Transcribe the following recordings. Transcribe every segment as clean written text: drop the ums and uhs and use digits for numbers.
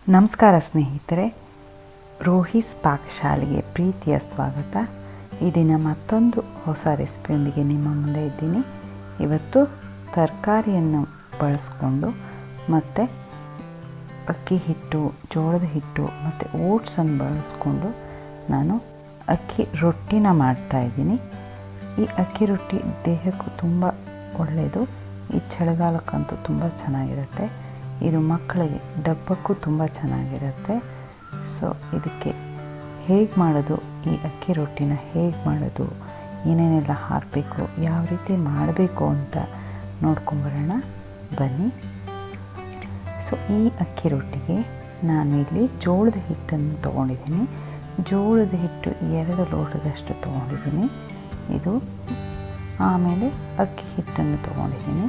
ನಮಸ್ಕಾರ ಸ್ನೇಹಿತರೆ, ರೋಹಿಸ್ ಪಾಕಶಾಲೆಗೆ ಪ್ರೀತಿಯ ಸ್ವಾಗತ. ಈ ದಿನ ಮತ್ತೊಂದು ಹೊಸ ರೆಸಿಪಿಯೊಂದಿಗೆ ನಿಮ್ಮ ಮುಂದೆ ಇದ್ದೀನಿ. ಇವತ್ತು ತರಕಾರಿಯನ್ನು ಬಳಸ್ಕೊಂಡು ಮತ್ತು ಅಕ್ಕಿ ಹಿಟ್ಟು, ಜೋಳದ ಹಿಟ್ಟು ಮತ್ತು ಓಟ್ಸನ್ನು ಬಳಸ್ಕೊಂಡು ನಾನು ಅಕ್ಕಿ ರೊಟ್ಟಿನ ಮಾಡ್ತಾಯಿದ್ದೀನಿ. ಈ ಅಕ್ಕಿ ರೊಟ್ಟಿ ದೇಹಕ್ಕೂ ತುಂಬ ಒಳ್ಳೆಯದು. ಈ ಚಳಿಗಾಲಕ್ಕಂತೂ ತುಂಬ ಚೆನ್ನಾಗಿರುತ್ತೆ. ಇದು ಮಕ್ಕಳಿಗೆ ಡಬ್ಬಕ್ಕೂ ತುಂಬ ಚೆನ್ನಾಗಿರುತ್ತೆ. ಸೊ ಇದಕ್ಕೆ ಹೇಗೆ ಮಾಡೋದು, ಈ ಅಕ್ಕಿ ರೊಟ್ಟಿನ ಹೇಗೆ ಮಾಡೋದು, ಏನೇನೆಲ್ಲ ಹಾಕಬೇಕು, ಯಾವ ರೀತಿ ಮಾಡಬೇಕು ಅಂತ ನೋಡ್ಕೊಂಬರೋಣ ಬನ್ನಿ. ಸೊ ಈ ಅಕ್ಕಿ ರೊಟ್ಟಿಗೆ ನಾನು ಇಲ್ಲಿ ಜೋಳದ ಹಿಟ್ಟನ್ನು ತೊಗೊಂಡಿದ್ದೀನಿ. ಜೋಳದ ಹಿಟ್ಟು 2 ಲೋಟದಷ್ಟು ತೊಗೊಂಡಿದ್ದೀನಿ. ಇದು ಆಮೇಲೆ ಅಕ್ಕಿ ಹಿಟ್ಟನ್ನು ತೊಗೊಂಡಿದ್ದೀನಿ.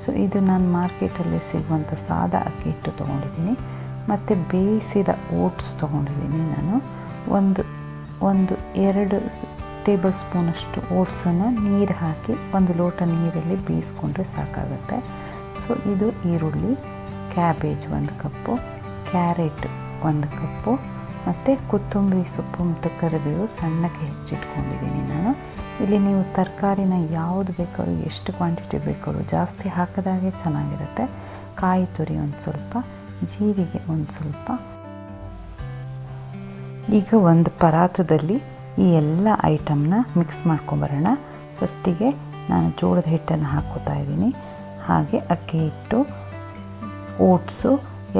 ಸೊ ಇದು ನಾನು ಮಾರ್ಕೆಟಲ್ಲಿ ಸಿಗುವಂಥ ಸಾದಾ ಅಕ್ಕಿ ಹಿಟ್ಟು ತೊಗೊಂಡಿದ್ದೀನಿ. ಮತ್ತು ಬೇಯಿಸಿದ ಓಟ್ಸ್ ತೊಗೊಂಡಿದ್ದೀನಿ. ನಾನು ಒಂದು 2 ಟೇಬಲ್ ಸ್ಪೂನಷ್ಟು ಓಟ್ಸನ್ನು ನೀರು ಹಾಕಿ 1 ಲೋಟ ನೀರಲ್ಲಿ ಬೇಯಿಸ್ಕೊಂಡ್ರೆ ಸಾಕಾಗುತ್ತೆ. ಸೊ ಇದು ಈರುಳ್ಳಿ, ಕ್ಯಾಬೇಜ್ 1 ಕಪ್ಪು, ಕ್ಯಾರೆಟ್ 1 ಕಪ್ಪು ಮತ್ತು ಕೊತ್ತಂಬರಿ ಸೊಪ್ಪು ಮತ್ತು ಕರಿಬೇವು ಸಣ್ಣಕ್ಕೆ ಹೆಚ್ಚಿಟ್ಕೊಂಡಿದ್ದೀನಿ ನಾನು. ಇಲ್ಲಿ ನೀವು ತರಕಾರಿನ ಯಾವುದು ಬೇಕಾದ್ರೂ, ಎಷ್ಟು ಕ್ವಾಂಟಿಟಿ ಬೇಕಾದ್ರೂ ಜಾಸ್ತಿ ಹಾಕಿದಾಗೆ ಚೆನ್ನಾಗಿರುತ್ತೆ. ಕಾಯಿ ತುರಿ ಒಂದು ಸ್ವಲ್ಪ, ಜೀರಿಗೆ ಒಂದು ಸ್ವಲ್ಪ. ಈಗ ಒಂದು ಪರಾತದಲ್ಲಿ ಈ ಎಲ್ಲ ಐಟಮ್ನ ಮಿಕ್ಸ್ ಮಾಡ್ಕೊಂಬರೋಣ. ಫಸ್ಟಿಗೆ ನಾನು ಜೋಳದ ಹಿಟ್ಟನ್ನು ಹಾಕ್ಕೋತಾ ಇದ್ದೀನಿ. ಹಾಗೆ ಅಕ್ಕಿ ಹಿಟ್ಟು, ಓಟ್ಸು,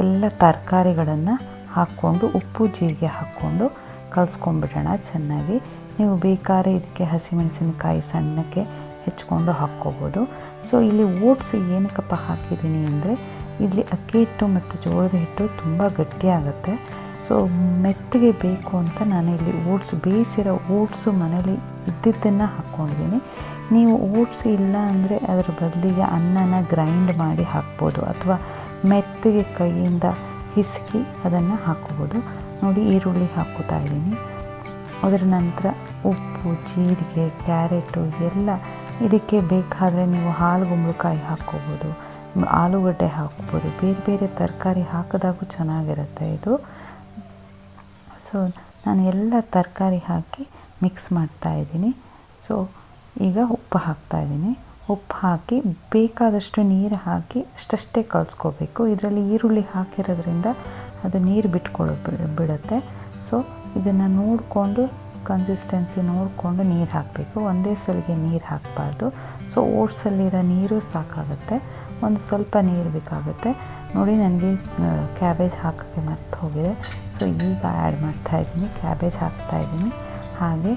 ಎಲ್ಲ ತರಕಾರಿಗಳನ್ನು ಹಾಕ್ಕೊಂಡು ಉಪ್ಪು ಜೀರಿಗೆ ಹಾಕ್ಕೊಂಡು ಕಲಿಸ್ಕೊಂಡ್ಬಿಡೋಣ ಚೆನ್ನಾಗಿ. ನೀವು ಬೇಕಾದ್ರೆ ಇದಕ್ಕೆ ಹಸಿಮೆಣಸಿನಕಾಯಿ ಸಣ್ಣಕ್ಕೆ ಹೆಚ್ಕೊಂಡು ಹಾಕ್ಕೋಬೋದು. ಸೊ ಇಲ್ಲಿ ಓಟ್ಸ್ ಏನಕ್ಕಪ್ಪ ಹಾಕಿದ್ದೀನಿ ಅಂದರೆ, ಇಲ್ಲಿ ಅಕ್ಕಿ ಹಿಟ್ಟು ಮತ್ತು ಜೋಳದ ಹಿಟ್ಟು ತುಂಬ ಗಟ್ಟಿಯಾಗುತ್ತೆ. ಸೊ ಮೆತ್ತಗೆ ಬೇಕು ಅಂತ ನಾನು ಇಲ್ಲಿ ಬೇಯಿಸಿರೋ ಓಟ್ಸು ಮನೇಲಿ ಇದ್ದಿದ್ದನ್ನು ಹಾಕ್ಕೊಂಡಿದ್ದೀನಿ. ನೀವು ಓಟ್ಸ್ ಇಲ್ಲ ಅಂದರೆ ಅದರ ಬದಲಿಗೆ ಅನ್ನನ ಗ್ರೈಂಡ್ ಮಾಡಿ ಹಾಕ್ಬೋದು, ಅಥವಾ ಮೆತ್ತಗೆ ಕೈಯಿಂದ ಹಿಸುಕಿ ಅದನ್ನು ಹಾಕ್ಕೋಬೋದು. ನೋಡಿ, ಈರುಳ್ಳಿ ಹಾಕ್ಕೋತಾ ಇದ್ದೀನಿ. ಅದರ ನಂತರ ಉಪ್ಪು, ಜೀರಿಗೆ, ಕ್ಯಾರೆಟು ಎಲ್ಲ. ಇದಕ್ಕೆ ಬೇಕಾದರೆ ನೀವು ಹಾಲುಗುಂಬಳಕಾಯಿ ಹಾಕ್ಕೋಬೋದು, ಆಲೂಗಡ್ಡೆ ಹಾಕ್ಬೋದು, ಬೇರೆ ಬೇರೆ ತರಕಾರಿ ಹಾಕಿದಾಗೂ ಚೆನ್ನಾಗಿರುತ್ತೆ ಇದು. ಸೊ ನಾನು ಎಲ್ಲ ತರಕಾರಿ ಹಾಕಿ ಮಿಕ್ಸ್ ಮಾಡ್ತಾಯಿದ್ದೀನಿ. ಸೊ ಈಗ ಉಪ್ಪು ಹಾಕ್ತಾಯಿದ್ದೀನಿ. ಉಪ್ಪು ಹಾಕಿ ಬೇಕಾದಷ್ಟು ನೀರು ಹಾಕಿ ಅಷ್ಟೇ ಕಲಿಸ್ಕೋಬೇಕು. ಇದರಲ್ಲಿ ಈರುಳ್ಳಿ ಹಾಕಿರೋದ್ರಿಂದ ಅದು ನೀರು ಬಿಡುತ್ತೆ. ಸೊ ಇದನ್ನು ನೋಡಿಕೊಂಡು, ಕನ್ಸಿಸ್ಟೆನ್ಸಿ ನೋಡಿಕೊಂಡು ನೀರು ಹಾಕಬೇಕು. ಒಂದೇ ಸಲಿಗೆ ನೀರು ಹಾಕಬಾರ್ದು. ಸೊ ಓಟ್ಸಲ್ಲಿರೋ ನೀರು ಸಾಕಾಗುತ್ತೆ, ಒಂದು ಸ್ವಲ್ಪ ನೀರು ಬೇಕಾಗುತ್ತೆ. ನೋಡಿ, ನನಗೆ ಕ್ಯಾಬೇಜ್ ಹಾಕೋಕ್ಕೆ ಮರ್ತು ಹೋಗಿದೆ. ಸೊ ಈಗ ಆ್ಯಡ್ ಮಾಡ್ತಾಯಿದ್ದೀನಿ, ಕ್ಯಾಬೇಜ್ ಹಾಕ್ತಾಯಿದ್ದೀನಿ. ಹಾಗೆ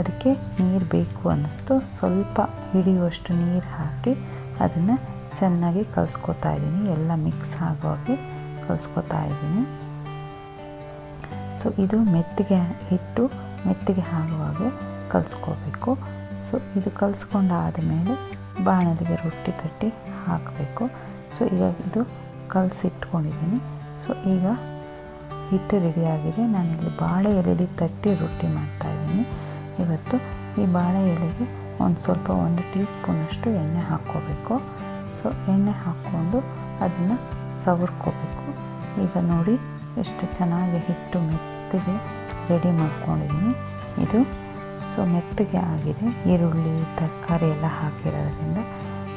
ಅದಕ್ಕೆ ನೀರು ಬೇಕು ಅನ್ನಿಸ್ತು, ಸ್ವಲ್ಪ ಹಿಡಿಯುವಷ್ಟು ನೀರು ಹಾಕಿ ಅದನ್ನು ಚೆನ್ನಾಗಿ ಕಲಿಸ್ಕೊತಾ ಇದ್ದೀನಿ. ಎಲ್ಲ ಮಿಕ್ಸ್ ಆಗುವಾಗೆ ಕಲಿಸ್ಕೊತಾ ಇದ್ದೀನಿ. ಸೊ ಇದು ಮೆತ್ತಗೆ ಆಗುವಾಗೆ ಕಲಿಸ್ಕೋಬೇಕು. ಸೊ ಇದು ಕಲಿಸ್ಕೊಂಡಾದ ಮೇಲೆ ಬಾಣಲಿಗೆ ರೊಟ್ಟಿ ತಟ್ಟಿ ಹಾಕಬೇಕು. ಸೊ ಈಗ ಇದು ಕಲಸಿಟ್ಕೊಂಡಿದ್ದೀನಿ. ಸೊ ಈಗ ಹಿಟ್ಟು ರೆಡಿಯಾಗಿದೆ. ನಾನಿಲ್ಲಿ ಬಾಳೆ ಎಲೆಯಲ್ಲಿ ತಟ್ಟಿ ರೊಟ್ಟಿ ಮಾಡ್ತಾಯಿದ್ದೀನಿ. ಇವತ್ತು ಈ ಬಾಳೆ ಎಲೆಗೆ ಒಂದು ಟೀ ಸ್ಪೂನಷ್ಟು ಎಣ್ಣೆ ಹಾಕ್ಕೋಬೇಕು. ಸೊ ಎಣ್ಣೆ ಹಾಕ್ಕೊಂಡು ಅದನ್ನು ಸವರ್ಕೋಬೇಕು. ಈಗ ನೋಡಿ ಎಷ್ಟು ಚೆನ್ನಾಗಿ ಹಿಟ್ಟು ಮೆತ್ತಗೆ ರೆಡಿ ಮಾಡ್ಕೊಂಡಿದ್ದೀನಿ ಇದು. ಸೊ ಮೆತ್ತಗೆ ಆಗಿದೆ, ಈರುಳ್ಳಿ ತರಕಾರಿ ಎಲ್ಲ ಹಾಕಿರೋದ್ರಿಂದ.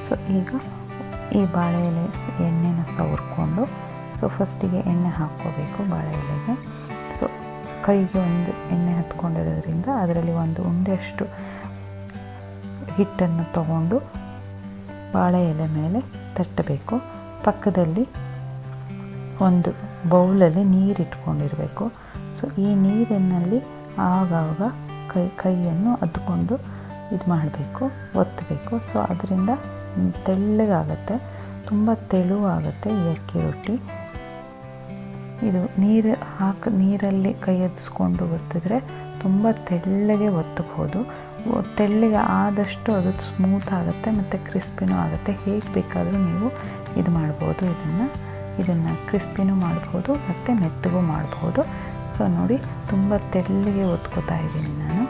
ಸೊ ಈಗ ಈ ಬಾಳೆ ಎಲೆ ಎಣ್ಣೆನ ಸವರ್ಕೊಂಡು, ಸೊ ಫಸ್ಟಿಗೆ ಎಣ್ಣೆ ಹಾಕ್ಕೋಬೇಕು ಬಾಳೆ ಎಲೆಗೆ. ಸೊ ಕೈಗೆ ಒಂದು ಎಣ್ಣೆ ಹತ್ಕೊಂಡಿರೋದ್ರಿಂದ ಅದರಲ್ಲಿ ಒಂದು ಉಂಡೆಯಷ್ಟು ಹಿಟ್ಟನ್ನು ತಗೊಂಡು ಬಾಳೆ ಎಲೆ ಮೇಲೆ ತಟ್ಟಬೇಕು. ಪಕ್ಕದಲ್ಲಿ ಒಂದು ಬೌಲಲ್ಲಿ ನೀರು ಇಟ್ಕೊಂಡಿರಬೇಕು. ಸೊ ಈ ನೀರಿನಲ್ಲಿ ಆಗಾಗ ಕೈಯನ್ನು ಅದ್ಕೊಂಡು ಇದು ಮಾಡಬೇಕು, ಒತ್ತಬೇಕು. ಸೊ ಅದರಿಂದ ತೆಳ್ಳಗಾಗುತ್ತೆ, ತುಂಬ ತೆಳುವಾಗುತ್ತೆ ಈ ಅಕ್ಕಿ ರೊಟ್ಟಿ. ಇದು ನೀರಲ್ಲಿ ಕೈ ಎದಿಸ್ಕೊಂಡು ಒತ್ತಿದ್ರೆ ತುಂಬ ತೆಳ್ಳಗೆ ಒತ್ತಬಹುದು. ತೆಳ್ಳಗೆ ಆದಷ್ಟು ಅದು ಸ್ಮೂತ್ ಆಗುತ್ತೆ ಮತ್ತು ಕ್ರಿಸ್ಪಿನೂ ಆಗುತ್ತೆ. ಹೇಗೆ ಬೇಕಾದರೂ ನೀವು ಇದು ಮಾಡ್ಬೋದು. ಇದನ್ನು ಕ್ರಿಸ್ಪಿನೂ ಮಾಡ್ಬೋದು ಮತ್ತು ಮೆತ್ತಗೂ ಮಾಡ್ಬೋದು. ಸೊ ನೋಡಿ, ತುಂಬ ತೆಳ್ಳಗೆ ಒತ್ಕೋತಾ ಇದ್ದೀನಿ ನಾನು.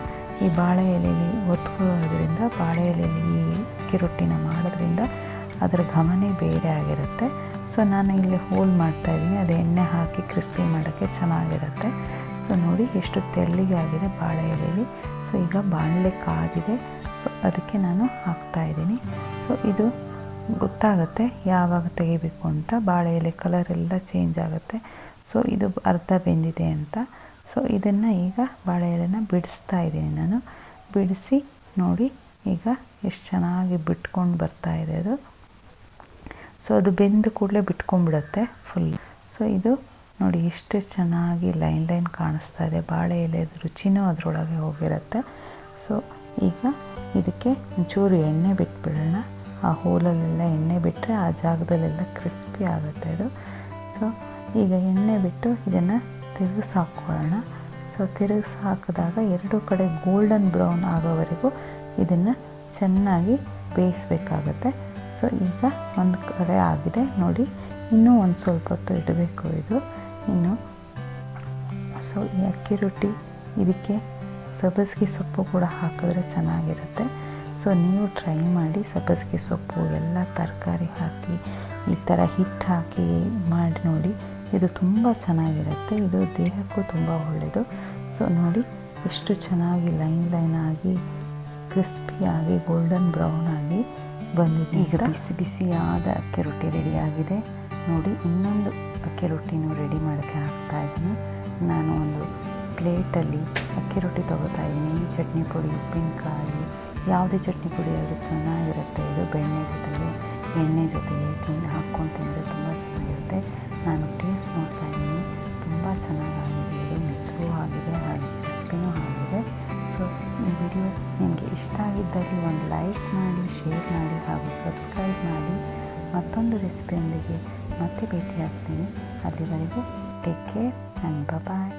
ಈ ಬಾಳೆ ಎಲೆಯಲ್ಲಿ ಒತ್ಕೊಳ್ಳೋದ್ರಿಂದ, ಬಾಳೆ ಎಲೆಯಲ್ಲಿ ಈ ಅಕ್ಕಿ ರೊಟ್ಟಿನ ಮಾಡೋದ್ರಿಂದ ಅದರ ಘಮನೇ ಬೇರೆ ಆಗಿರುತ್ತೆ. ಸೊ ನಾನು ಇಲ್ಲಿ ಹೋಲ್ ಮಾಡ್ತಾಯಿದ್ದೀನಿ. ಅದು ಎಣ್ಣೆ ಹಾಕಿ ಕ್ರಿಸ್ಪಿ ಮಾಡೋಕ್ಕೆ ಚೆನ್ನಾಗಿರುತ್ತೆ. ಸೊ ನೋಡಿ ಎಷ್ಟು ತೆಳ್ಳಗೆ ಆಗಿದೆ ಬಾಳೆ ಎಲೆಯಲ್ಲಿ. ಸೊ ಈಗ ಬಾಣಲೆ ಕಾದಿದೆ, ಸೊ ಅದಕ್ಕೆ ನಾನು ಹಾಕ್ತಾಯಿದ್ದೀನಿ. ಸೊ ಇದು ಗೊತ್ತಾಗುತ್ತೆ ಯಾವಾಗ ತೆಗಿಬೇಕು ಅಂತ. ಬಾಳೆ ಎಲೆ ಕಲರ್ ಎಲ್ಲ ಚೇಂಜ್ ಆಗುತ್ತೆ. ಸೊ ಇದು ಅರ್ಧ ಬೆಂದಿದೆ ಅಂತ. ಸೊ ಇದನ್ನು ಈಗ ಬಾಳೆ ಎಲೆನ ಬಿಡಿಸ್ತಾ ಇದ್ದೀನಿ ನಾನು. ಬಿಡಿಸಿ ನೋಡಿ ಈಗ ಎಷ್ಟು ಚೆನ್ನಾಗಿ ಬಿಟ್ಕೊಂಡು ಬರ್ತಾ ಇದೆ ಅದು. ಸೊ ಅದು ಬೆಂದ ಕೂಡಲೇ ಬಿಟ್ಕೊಂಡ್ಬಿಡುತ್ತೆ ಫುಲ್. ಸೊ ಇದು ನೋಡಿ ಎಷ್ಟು ಚೆನ್ನಾಗಿ ಲೈನ್ ಲೈನ್ ಕಾಣಿಸ್ತಾ ಇದೆ. ಬಾಳೆ ಎಲೆದು ರುಚಿನೂ ಅದರೊಳಗೆ ಹೋಗಿರುತ್ತೆ. ಸೊ ಈಗ ಇದಕ್ಕೆ ಒಂಚೂರು ಎಣ್ಣೆ ಬಿಟ್ಬಿಡೋಣ. ಆ ಹೋಲಲ್ಲೆಲ್ಲ ಎಣ್ಣೆ ಬಿಟ್ಟರೆ ಆ ಜಾಗದಲ್ಲೆಲ್ಲ ಕ್ರಿಸ್ಪಿ ಆಗುತ್ತೆ ಅದು. ಸೊ ಈಗ ಎಣ್ಣೆ ಬಿಟ್ಟು ಇದನ್ನು ತಿರುಗಿಸಿ ಹಾಕ್ಕೊಳ್ಳೋಣ. ಸೊ ತಿರುಗಿಸಿ ಹಾಕಿದಾಗ ಎರಡೂ ಕಡೆ ಗೋಲ್ಡನ್ ಬ್ರೌನ್ ಆಗೋವರೆಗೂ ಇದನ್ನು ಚೆನ್ನಾಗಿ ಬೇಯಿಸಬೇಕಾಗತ್ತೆ. ಸೊ ಈಗ ಒಂದು ಕಡೆ ಆಗಿದೆ ನೋಡಿ, ಇನ್ನೂ ಒಂದು ಸ್ವಲ್ಪ ಹೊತ್ತು ಇಡಬೇಕು ಇದು ಇನ್ನು. ಸೊ ಈ ಅಕ್ಕಿ ರೊಟ್ಟಿ ಇದಕ್ಕೆ ಸಬ್ಬಸಿಗೆ ಸೊಪ್ಪು ಕೂಡ ಹಾಕಿದ್ರೆ ಚೆನ್ನಾಗಿರುತ್ತೆ. ಸೊ ನೀವು ಟ್ರೈ ಮಾಡಿ, ಸಬ್ಬಸಿಗೆ ಸೊಪ್ಪು ಎಲ್ಲ ತರಕಾರಿ ಹಾಕಿ ಈ ಥರ ಹಿಟ್ಟು ಹಾಕಿ ಮಾಡಿ ನೋಡಿ, ಇದು ತುಂಬ ಚೆನ್ನಾಗಿರುತ್ತೆ. ಇದು ದೇಹಕ್ಕೂ ತುಂಬ ಒಳ್ಳೆಯದು. ಸೊ ನೋಡಿ ಎಷ್ಟು ಚೆನ್ನಾಗಿ ಲೈನ್ ಲೈನ್ ಆಗಿ ಕ್ರಿಸ್ಪಿಯಾಗಿ ಗೋಲ್ಡನ್ ಬ್ರೌನ್ ಆಗಿ ಬಂದಿದೆ. ಈಗ ಬಿಸಿ ಬಿಸಿಯಾದ ಅಕ್ಕಿ ರೊಟ್ಟಿ ರೆಡಿಯಾಗಿದೆ ನೋಡಿ. ಇನ್ನೊಂದು ಅಕ್ಕಿ ರೊಟ್ಟಿನೂ ರೆಡಿ ಮಾಡೋಕ್ಕೆ ಹಾಕ್ತಾಯಿದ್ದೀನಿ. ನಾನು ಒಂದು ಪ್ಲೇಟಲ್ಲಿ ಅಕ್ಕಿ ರೊಟ್ಟಿ ತೊಗೋತಾ ಇದ್ದೀನಿ. ಚಟ್ನಿ ಪುಡಿ, ಉಪ್ಪಿನಕಾಯಿ, ಯಾವುದೇ ಚಟ್ನಿ ಪುಡಿ ಆದರೂ ಚೆನ್ನಾಗಿರುತ್ತೆ. ಇದು ಬೆಣ್ಣೆ ಜೊತೆಗೆ ಎಣ್ಣೆ ಜೊತೆಗೆ ಹಾಕ್ಕೊಂಡು ತಿಂದರೆ ತುಂಬ ಚೆನ್ನಾಗಿರುತ್ತೆ. ನಾನು ಟೇಸ್ಟ್ ನೋಡ್ತಾ ಇದ್ದೀನಿ, ತುಂಬ ಚೆನ್ನಾಗಾಗಿದೆ. ಇದು ಮೆತ್ತಗೂ ಆಗಿದೆ, ಹಾಗೆ ಕ್ರಿಸ್ಪಿನೂ ಆಗಿದೆ. ಸೊ ಈ ವಿಡಿಯೋ ನಿಮಗೆ ಇಷ್ಟ ಆಗಿದ್ದಲ್ಲಿ ಒಂದು ಲೈಕ್ ಮಾಡಿ, ಶೇರ್ ಮಾಡಿ ಹಾಗೂ ಸಬ್ಸ್ಕ್ರೈಬ್ ಮಾಡಿ. ಮತ್ತೊಂದು ರೆಸಿಪಿಯೊಂದಿಗೆ ಮತ್ತೆ ಭೇಟಿ ಆಗ್ತೀನಿ. ಅಲ್ಲಿವರೆಗೂ ಟೇಕ್ ಕೇರ್ ಆ್ಯಂಡ್ ಬಾಯ್.